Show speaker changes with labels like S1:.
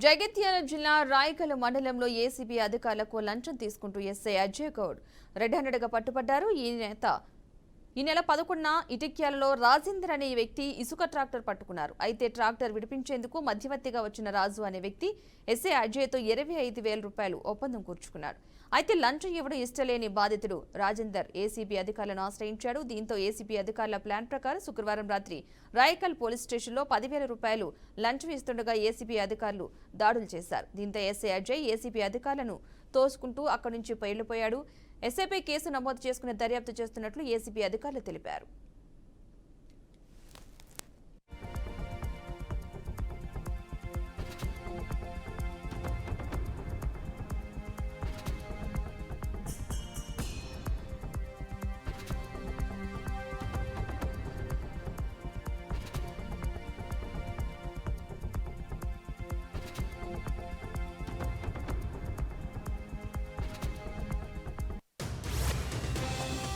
S1: జగిత్యాల జిల్లా రాయకల్ మండలంలో ఏసీబీ అధికారులకు లంచం తీసుకుంటూ ఎస్ఐ అజయ్ గౌడ్ రెడ్ హ్యాండెడ్గా పట్టుబడ్డారు. ఈ నెల 11న ఇటిక్యాలలో రాజేందర్ అనే వ్యక్తి ఇసుక ట్రాక్టర్ పట్టుకున్నారు. అయితే ట్రాక్టర్ విడిపించేందుకు మధ్యవర్తిగా వచ్చిన రాజు అనే వ్యక్తి ఎస్ఐ అజయ్తో 25,000 రూపాయలు ఒప్పందం కూర్చుకున్నాడు. అయితే లంచం ఇవ్వడం ఇష్టలేని బాధితుడు రాజేందర్ ఏసీబీ అధికారులను ఆశ్రయించాడు. దీంతో ఏసీబీ అధికారుల ప్లాన్ ప్రకారం శుక్రవారం రాత్రి రాయకల్ పోలీస్ స్టేషన్లో 10,000 రూపాయలు లంచం ఇస్తుండగా ఏసీబీ అధికారులు దాడులు చేశారు. దీంతో ఎస్ఐ అజయ్ ఏసీబీ అధికారులను తోసుకుంటూ అక్కడి నుంచి వెళ్లిపోయాడు. ఎస్ఐపై కేసు నమోదు చేసుకుని దర్యాప్తు చేస్తున్నట్లు ఏసీబీ అధికారులు తెలిపారు.